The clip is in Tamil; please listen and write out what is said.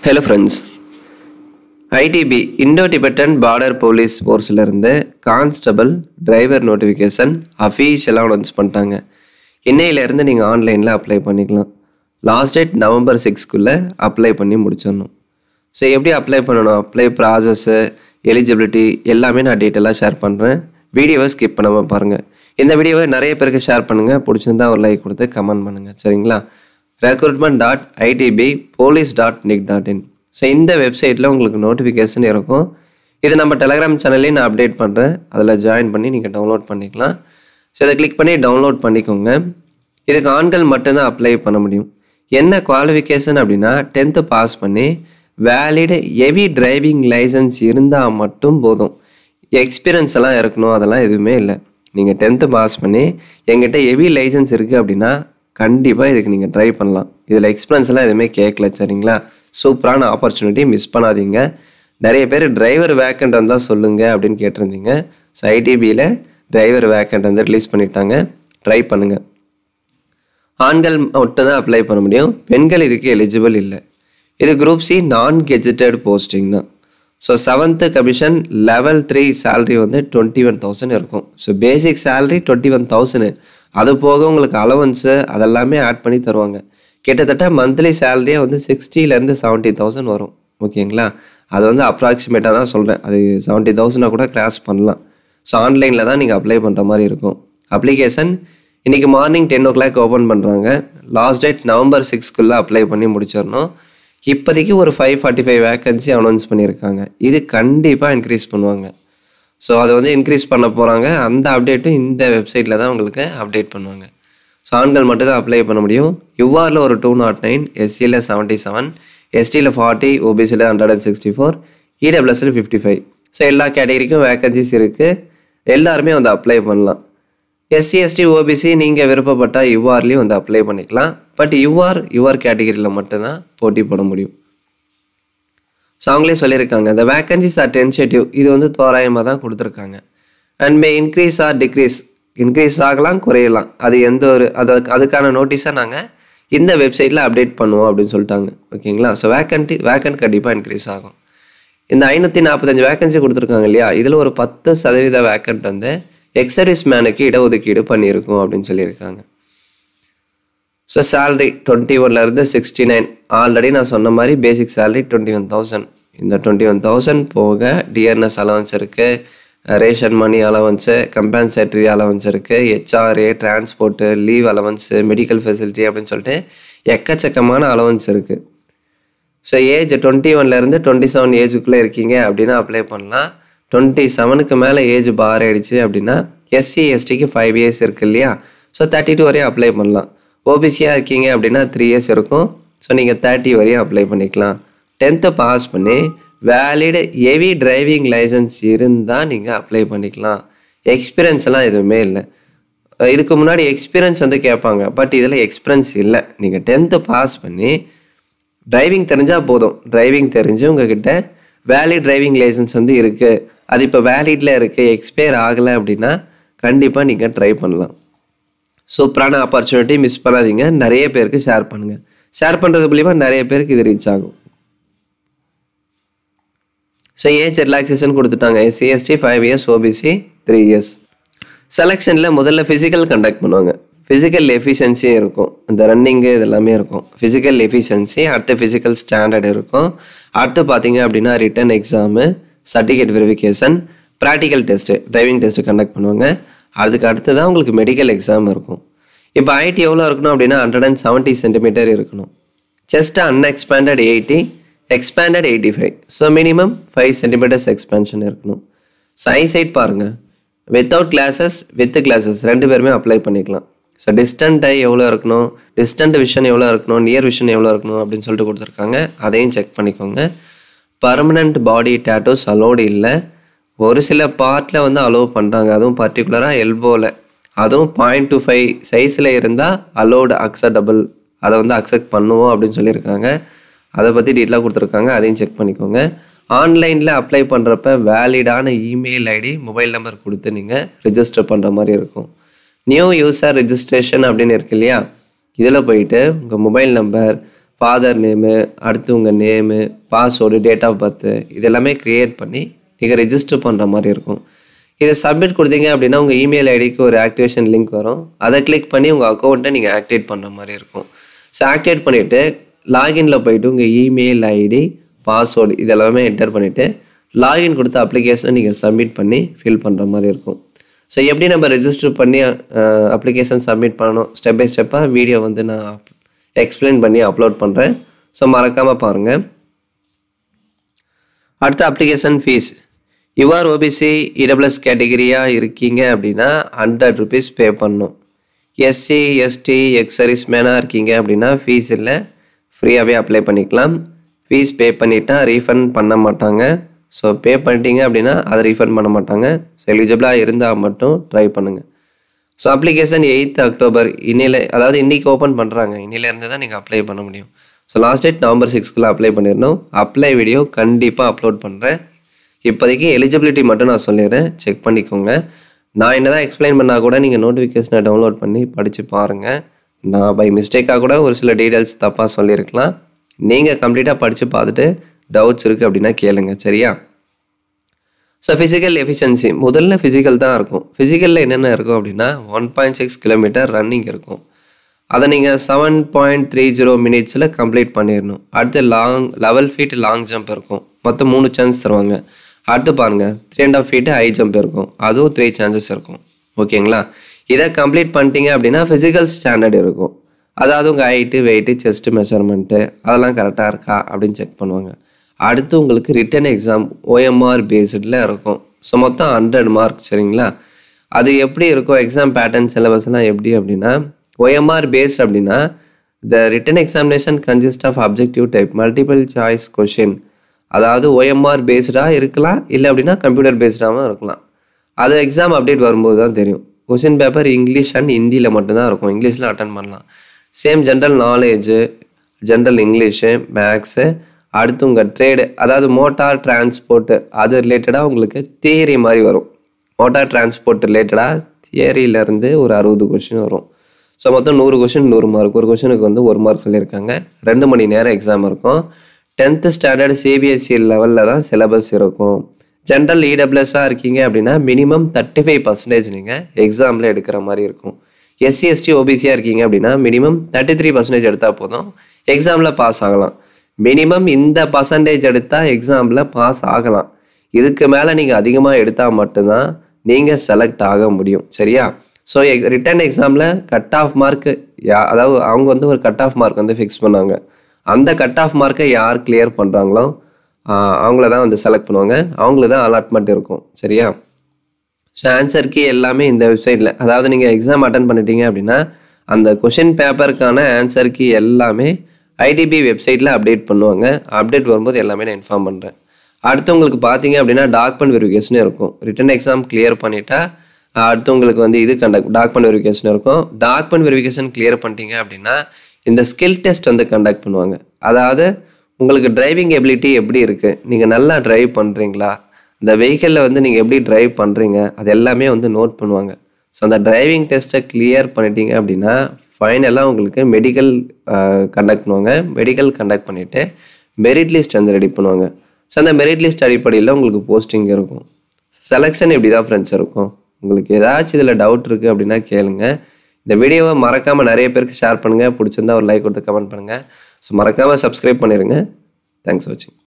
Hello friends. ITB Indo-Tibetan Border Police Forceல இருந்து கான்ஸ்டபிள் டிரைவர் நோட்டிஃபிகேஷன் அஃபீஷியலாக அனௌன்ஸ் பண்ணிட்டாங்க. இன்னையிலேருந்து நீங்கள் ஆன்லைனில் அப்ளை பண்ணிக்கலாம். லாஸ்ட் டேட் November 6க்குள்ளே அப்ளை பண்ணி முடிச்சிடணும். ஸோ எப்படி அப்ளை பண்ணணும், அப்ளை ப்ராசஸ்ஸு, எலிஜிபிலிட்டி எல்லாமே நான் டீட்டெயிலாக ஷேர் பண்ணுறேன். வீடியோவை ஸ்கிப் பண்ணாமல் பாருங்கள். இந்த வீடியோவை நிறைய பேருக்கு ஷேர் பண்ணுங்கள். பிடிச்சிருந்தா ஒரு லைக் கொடுத்து கமெண்ட் பண்ணுங்கள், சரிங்களா? recruitment.itbpolice.nic.in. ஸோ இந்த வெப்சைட்டில் உங்களுக்கு நோட்டிஃபிகேஷன் இருக்கும். இது நம்ம டெலகிராம் சேனல்லையும் நான் அப்டேட் பண்ணுறேன். அதில் ஜாயின் பண்ணி நீங்கள் டவுன்லோட் பண்ணிக்கலாம். ஸோ இதை கிளிக் பண்ணி டவுன்லோட் பண்ணிக்கோங்க. இதுக்கு ஆண்கள் மட்டும்தான் அப்ளை பண்ண முடியும். என்ன குவாலிஃபிகேஷன் அப்படின்னா 10th பாஸ் பண்ணி வேலிடு ஹெவி டிரைவிங் லைசன்ஸ் இருந்தால் மட்டும் போதும். எக்ஸ்பீரியன்ஸ் எல்லாம் இருக்கணும், அதெல்லாம் எதுவுமே இல்லை. நீங்கள் 10th பாஸ் பண்ணி எங்கிட்ட ஹெவி லைசன்ஸ் இருக்குது அப்படின்னா கண்டிப்பாக இதுக்கு நீங்கள் ட்ரை பண்ணலாம். இதில் எக்ஸ்பீரியன்ஸ்லாம் எதுவுமே கேட்கல, சரிங்களா? சூப்பரான ஆப்பர்ச்சுனிட்டி, மிஸ் பண்ணாதீங்க. நிறைய பேர் டிரைவர் வேக்கண்ட் வந்தால் சொல்லுங்கள் அப்படின்னு கேட்டிருந்தீங்க. ஸோ ஐடிபியில் டிரைவர் வேக்கண்ட் வந்து ரிலீஸ் பண்ணிட்டாங்க, ட்ரை பண்ணுங்கள். ஆண்கள் மட்டும் தான் அப்ளை பண்ண முடியும், பெண்கள் இதுக்கு எலிஜிபிள் இல்லை. இது குரூப் சி நான் கெஜெட்டட் போஸ்டிங் தான். So 7th commission level 3 salary வந்து 21,000 இருக்கும். So basic salary 21,000. அது போக உங்களுக்கு அலவன்ஸு அதெல்லாமே ஆட் பண்ணி தருவாங்க. கிட்டத்தட்ட மந்த்லி சேலரியே வந்து 60,000 to 70,000 வரும், ஓகேங்களா? அது வந்து அப்ராக்சிமேட்டாக தான் சொல்கிறேன். அது 70,000 கூட கிராஸ் பண்ணலாம். ஸோ ஆன்லைனில் தான் நீங்கள் அப்ளை பண்ணுற மாதிரி இருக்கும். அப்ளிகேஷன் இன்றைக்கி மார்னிங் 10 o'clock ஓப்பன் பண்ணுறாங்க. லாஸ்ட் டேட் November 6க்குள்ளே அப்ளை பண்ணி முடிச்சிடணும். இப்போதைக்கு ஒரு 545 வேக்கன்சி அனௌன்ஸ் பண்ணியிருக்காங்க. இது கண்டிப்பாக இன்க்ரீஸ் பண்ணுவாங்க. ஸோ அதை வந்து இன்க்ரீஸ் பண்ண போகிறாங்க. அந்த அப்டேட்டும் இந்த வெப்சைட்டில் தான் உங்களுக்கு அப்டேட் பண்ணுவாங்க. ஸோ ஆண்கள் மட்டும் தான் அப்ளை பண்ண முடியும். யூஆரில் ஒரு 209, எஸ்சியில் 77, எஸ்டியில் 40, ஓபிசியில் 164, இடபிள்யூஎஸ்ல 55. ஸோ எல்லா கேட்டகரிக்கும் வேக்கன்சிஸ் இருக்குது. எல்லாருமே வந்து அப்ளை பண்ணலாம். எஸ்சி எஸ்டி ஓபிசி நீங்கள் விருப்பப்பட்டால் யூஆர்லேயும் வந்து அப்ளை பண்ணிக்கலாம். பட் யூஆர் கேட்டகரியில் மட்டும்தான் போட்டி போட முடியும். ஸோ அவங்களே சொல்லியிருக்காங்க, இந்த வேக்கன்சிஸ் ஆர் டென்ஷேட்டிவ். இது வந்து தோராயமாக தான் கொடுத்துருக்காங்க. And May increase R degrees. Increase ஆகலாம், குறையலாம். அது எந்த ஒரு அதுக்கான நோட்டீஸாக நாங்கள் இந்த வெப்சைட்டில் அப்டேட் பண்ணுவோம் அப்படின்னு சொல்லிட்டாங்க, ஓகேங்களா? ஸோ வேக்கண்ட் கண்டிப்பாக இன்க்ரீஸ் ஆகும். இந்த 545 வேக்கன்சி கொடுத்துருக்காங்க இல்லையா, இதில் ஒரு 10% வேக்கண்ட் வந்து எக்ஸர்வீஸ் மேனுக்கு இடஒதுக்கீடு பண்ணியிருக்கோம் அப்படின்னு சொல்லியிருக்காங்க. So salary 21லேருந்து 69. ஆல்ரெடி நான் சொன்ன மாதிரி பேசிக் சேலரி 21,000. இந்த 21,000 போக டிஆர்எஸ் அலவன்ஸ் இருக்குது, ரேஷன் மணி அலவன்ஸு, கம்பன்சேட்டரி அலவன்ஸ் இருக்குது, HRA, transport, leave allowance, medical facility அப்படின்னு சொல்லிட்டு எக்கச்சக்கமான அலவன்ஸ் இருக்குது. ஸோ ஏஜ் 21லேருந்து 27 ஏஜுக்குள்ளே இருக்கீங்க அப்படின்னா அப்ளை பண்ணலாம். 27க்கு மேலே ஏஜ் பார் ஆகிடுச்சு அப்படின்னா எஸ்சி எஸ்டிக்கு 5 years இருக்குது இல்லையா, ஸோ 32 வரையும் அப்ளை பண்ணலாம். ஓபிசியாக இருக்கீங்க அப்படின்னா 3 years இருக்கும். ஸோ நீங்கள் 30 வரையும் அப்ளை பண்ணிக்கலாம். 10th பாஸ் பண்ணி வேலிடு ஹெவி டிரைவிங் லைசன்ஸ் இருந்தால் நீங்கள் அப்ளை பண்ணிக்கலாம். எக்ஸ்பீரியன்ஸ் எல்லாம் எதுவுமே இல்லை. இதுக்கு முன்னாடி எக்ஸ்பீரியன்ஸ் வந்து கேட்பாங்க, பட் இதில் எக்ஸ்பீரியன்ஸ் இல்லை. நீங்கள் 10th பாஸ் பண்ணி டிரைவிங் தெரிஞ்சால் போதும். டிரைவிங் தெரிஞ்சு உங்ககிட்ட வேலிட் டிரைவிங் லைசன்ஸ் வந்து இருக்குது, அது இப்போ வேலிடில் இருக்குது, எக்ஸ்பயர் ஆகலை அப்படின்னா கண்டிப்பாக நீங்கள் ட்ரை பண்ணலாம். சூப்பரான ஆப்பர்ச்சுனிட்டி, மிஸ் பண்ணாதீங்க. நிறைய பேருக்கு ஷேர் பண்ணுங்கள். ஷேர் பண்ணுறது மூலிமா நிறைய பேருக்கு இது ரீச் ஆகும். ஸோ ஏஜ் ரிலாக்ஸேஷன் கொடுத்துட்டாங்க. SC ST 5 years, OBC 3 years. செலெக்ஷனில் முதல்ல ஃபிசிக்கல் கண்டக்ட் பண்ணுவாங்க. ஃபிசிக்கல் எஃபிஷியன்சியும் இருக்கும், இந்த ரன்னிங்கு இதெல்லாமே இருக்கும். ஃபிசிக்கல் எஃபிஷியன்சி, அடுத்து ஃபிசிக்கல் ஸ்டாண்டர்ட் இருக்கும். அடுத்து பார்த்தீங்க அப்படின்னா written exam, certificate verification, practical test, driving test conduct பண்ணுவாங்க. அதுக்கு அடுத்து தான் உங்களுக்கு மெடிக்கல் எக்ஸாம் இருக்கும். இப்போ ஹைட் எவ்வளோ இருக்கணும் அப்படின்னா 170 centimeter இருக்கணும். Chest unexpanded 80, expanded 85. So minimum 5 centimeters expansion இருக்கணும். ஸோ ஐசைட் பாருங்கள், வித்தவுட் கிளாஸஸ் வித் கிளாஸஸ் 2 பேருமே அப்ளை பண்ணிக்கலாம். ஸோ டிஸ்டன்ட் ஐ எவ்வளோ இருக்கணும், டிஸ்டன்ட் விஷன் எவ்வளோ இருக்கணும், நியர் விஷன் எவ்வளோ இருக்கணும் அப்படின்னு சொல்லிட்டு கொடுத்துருக்காங்க. அதையும் செக் பண்ணிக்கோங்க. பர்மனண்ட் பாடி டேட்டூஸ் அலோடு இல்லை. ஒரு சில பார்ட்டில் வந்து அலோவ் பண்ணுறாங்க, அதுவும் பர்டிகுலராக எல்போவில். அதுவும் 0.25 சைஸில் இருந்தால் அலோடு அக்செப்டபிள், அதை வந்து அக்செப்ட் பண்ணுவோம் அப்படின்னு சொல்லியிருக்காங்க. அதை பற்றி டீட்டெயிலாக கொடுத்துருக்காங்க, அதையும் செக் பண்ணிக்கோங்க. ஆன்லைனில் அப்ளை பண்ணுறப்ப வேலிடான இமெயில் ஐடி, மொபைல் நம்பர் கொடுத்து நீங்கள் ரிஜிஸ்டர் பண்ணுற மாதிரி இருக்கும். நியூ யூசர் ரிஜிஸ்ட்ரேஷன் அப்படின்னு இருக்கு இல்லையா, இதில் போயிட்டு உங்கள் மொபைல் நம்பர், ஃபாதர் நேமு, அடுத்து உங்கள் name, password, date of birth இது எல்லாமே க்ரியேட் பண்ணி நீங்கள் ரெஜிஸ்டர் பண்ணுற மாதிரி இருக்கும். இதை சப்மிட் கொடுத்தீங்க அப்படின்னா உங்கள் இமெயில் ஐடிக்கு ஒரு ஆக்டிவேஷன் லிங்க் வரும். அதை கிளிக் பண்ணி உங்கள் அக்கௌண்ட்டை நீங்கள் ஆக்டிவேட் பண்ணுற மாதிரி இருக்கும். ஸோ ஆக்டிவேட் பண்ணிவிட்டு லாகின்ல போயிட்டு உங்கள் இமெயில் ஐடி, பாஸ்வேர்டு இதெல்லாமே என்டர் பண்ணிவிட்டு லாகின் கொடுத்த அப்ளிகேஷனை நீங்கள் சப்மிட் பண்ணி ஃபில் பண்ணுற மாதிரி இருக்கும். ஸோ எப்படி நம்ம ரெஜிஸ்டர் பண்ணி அப்ளிகேஷன் சப்மிட் பண்ணணும் ஸ்டெப் பை ஸ்டெப்பாக வீடியோ வந்து நான் எக்ஸ்பிளைன் பண்ணி அப்லோட் பண்ணுறேன். ஸோ மறக்காமல் பாருங்கள். அடுத்த application fees. Your OBC EWS கேட்டகிரியாக இருக்கீங்க அப்படின்னா 100 rupees பே பண்ணணும். எஸ்சி, எஸ்டி, எக்ஸ் சர்வீஸ் மேனாக இருக்கீங்க அப்படின்னா ஃபீஸ் இல்லை, ஃப்ரீயாகவே அப்ளை பண்ணிக்கலாம். ஃபீஸ் பே பண்ணிட்டா ரீஃபண்ட் பண்ண மாட்டாங்க. ஸோ பே பண்ணிட்டீங்க அப்படின்னா அதை ரீஃபண்ட் பண்ண மாட்டாங்க. ஸோ எலிஜிபிளாக இருந்தால் மட்டும் ட்ரை பண்ணுங்கள். ஸோ அப்ளிகேஷன் 8th October அதாவது இன்றைக்கி ஓப்பன் பண்ணுறாங்க. இன்னிலேருந்து தான் நீங்கள் அப்ளை பண்ண முடியும். So last date November 6 apply பண்ணிடணும். அப்ளை வீடியோ கண்டிப்பாக அப்லோட் பண்ணுறேன். இப்போதைக்கு எலிஜிபிலிட்டி மட்டும் நான் சொல்லிடுறேன், செக் பண்ணிக்கோங்க. நான் என்ன தான் எக்ஸ்பிளைன் பண்ணால் கூட நீங்கள் நோட்டிஃபிகேஷனை டவுன்லோட் பண்ணி படித்து பாருங்கள். நான் பை மிஸ்டேக்காக கூட ஒரு சில டீட்டெயில்ஸ் தப்பாக சொல்லியிருக்கலாம். நீங்கள் கம்ப்ளீட்டாக படித்து பார்த்துட்டு டவுட்ஸ் இருக்குது அப்படின்னா கேளுங்க, சரியா? ஸோ ஃபிசிக்கல் எஃபிஷியன்சி முதல்ல ஃபிசிக்கல் தான் இருக்கும். ஃபிசிக்கலில் என்னென்ன இருக்கும் அப்படின்னா 1.6 கிலோமீட்டர் ரன்னிங் இருக்கும். அதை நீங்கள் 7.30 minutes கம்ப்ளீட் பண்ணிடணும். அடுத்து 11 feet லாங் ஜம்ப் இருக்கும். மொத்தம் 3 சான்ஸ் தருவாங்க. அடுத்து பாருங்கள் 3.5 feet ஹை ஜம்ப் இருக்கும். அதுவும் 3 chances இருக்கும். ஓகேங்களா? இதை கம்ப்ளீட் பண்ணிட்டீங்க அப்படின்னா ஃபிசிக்கல் ஸ்டாண்டர்ட் இருக்கும். அதாவது உங்கள் ஹைட்டு, வெயிட்டு, செஸ்ட்டு மெஷர்மெண்ட்டு அதெல்லாம் கரெக்டாக இருக்கா அப்படின்னு செக் பண்ணுவாங்க. அடுத்து உங்களுக்கு ரிட்டன் எக்ஸாம் OMR பேஸ்டில் இருக்கும். ஸோ மொத்தம் 100 mark, சரிங்களா? அது எப்படி இருக்கும், எக்ஸாம் பேட்டர்ன் சிலபஸ்லாம் எப்படி அப்படின்னா OMR பேஸ்ட் அப்படின்னா the written examination consist of objective type multiple choice question. அதாவது OMR பேஸ்டாக இருக்கலாம், இல்லை அப்படின்னா கம்ப்யூட்டர் பேஸ்டாகவும் இருக்கலாம். அது எக்ஸாம் அப்டேட் வரும்போது தான் தெரியும். கொஷின் பேப்பர் இங்கிலீஷ் அண்ட் ஹிந்தியில் மட்டும்தான் இருக்கும். இங்கிலீஷில் அட்டன் பண்ணலாம். Same general knowledge, general English, maths, அடுத்து உங்கள் ட்ரேடு அதாவது மோட்டார் டிரான்ஸ்போர்ட்டு அது ரிலேட்டடாக உங்களுக்கு தியரி மாதிரி வரும். மோட்டார் டிரான்ஸ்போர்ட் ரிலேட்டடாக தியரியிலேருந்து ஒரு 60 கொஷின் வரும். ஸோ மொத்தம் 100 கொஷின் 100 மார்க். ஒரு கொஷினுக்கு வந்து 1 mark சொல்லியிருக்காங்க. 2 மணி நேரம் எக்ஸாம் இருக்கும். 10th standard CBSE லெவலில் தான் சிலபஸ் இருக்கும். ஜென்ரல் இடபிள்யூஎஸ்ஸாக இருக்கீங்க அப்படின்னா மினிமம் 35% நீங்கள் எக்ஸாமில் எடுக்கிற மாதிரி இருக்கும். எஸ்சி, எஸ்டி, ஓபிசியாக இருக்கீங்க அப்படின்னா மினிமம் 33% எடுத்தால் போதும், எக்ஸாமில் பாஸ் ஆகலாம். மினிமம் இந்த பர்சன்டேஜ் எடுத்தால் எக்ஸாமில் பாஸ் ஆகலாம். இதுக்கு மேலே நீங்கள் அதிகமாக எடுத்தால் மட்டும்தான் நீங்கள் செலக்ட் ஆக முடியும், சரியா? ஸோ ரிட்டன் எக்ஸாமில் கட் ஆஃப் மார்க்கு அதாவது அவங்க வந்து ஒரு கட் ஆஃப் மார்க் வந்து ஃபிக்ஸ் பண்ணாங்க. அந்த கட் ஆஃப் மார்க்கை யார் கிளியர் பண்ணுறாங்களோ அவங்கள தான் வந்து செலக்ட் பண்ணுவாங்க. அவங்களுக்கு தான் அலாட்மெண்ட் இருக்கும், சரியா? ஸோ ஆன்சர் கீ எல்லாமே இந்த வெப்சைட்டில், அதாவது நீங்கள் எக்ஸாம் அட்டன் பண்ணிட்டீங்க அப்படின்னா அந்த கொஷின் பேப்பருக்கான ஆன்சர் கீ எல்லாமே ஐடிபி வெப்சைட்டில் அப்டேட் பண்ணுவாங்க. அப்டேட் வரும்போது எல்லாமே நான் இன்ஃபார்ம் பண்ணுறேன். அடுத்து உங்களுக்கு பார்த்தீங்க அப்படின்னா டாக்குமெண்ட் வெரிஃபிகேஷன் இருக்கும். ரிட்டன் எக்ஸாம் கிளியர் பண்ணிட்டா அடுத்து உங்களுக்கு வந்து இது டாக்குமெண்ட் வெரிஃபிகேஷன் இருக்கும். டாக்குமெண்ட் வெரிஃபிகேஷன் கிளியர் பண்ணிட்டீங்க அப்படின்னா இந்த ஸ்கில் டெஸ்ட் வந்து கண்டக்ட் பண்ணுவாங்க. அதாவது உங்களுக்கு டிரைவிங் எபிலிட்டி எப்படி இருக்குது, நீங்கள் நல்லா ட்ரைவ் பண்ணுறீங்களா, இந்த வெஹிக்கிளில் வந்து நீங்கள் எப்படி ட்ரைவ் பண்ணுறீங்க அது எல்லாமே வந்து நோட் பண்ணுவாங்க. ஸோ அந்த டிரைவிங் டெஸ்ட்டை கிளியர் பண்ணிட்டீங்க அப்படின்னா ஃபைனலாக உங்களுக்கு மெடிக்கல் கண்டக்ட் பண்ணுவாங்க. மெடிக்கல் கண்டக்ட் பண்ணிவிட்டு மெரிட் லிஸ்ட் வந்து ரெடி பண்ணுவாங்க. ஸோ அந்த மெரிட் லிஸ்ட் அடிப்படையில் உங்களுக்கு போஸ்டிங் இருக்கும். செலெக்ஷன் இப்படி தான் ஃப்ரெண்ட்ஸ் இருக்கும். உங்களுக்கு ஏதாச்சும் இதில் டவுட் இருக்குது அப்படின்னா கேளுங்க. இந்த வீடியோவை மறக்காமல் நிறைய பேருக்கு ஷேர் பண்ணுங்கள். பிடிச்சிருந்தா ஒரு லைக் கொடுத்து கமெண்ட் பண்ணுங்கள். ஸோ மறக்காமல் சப்ஸ்கிரைப் பண்ணிடுங்க. தேங்க்ஸ் ஃபார் வாட்சிங்.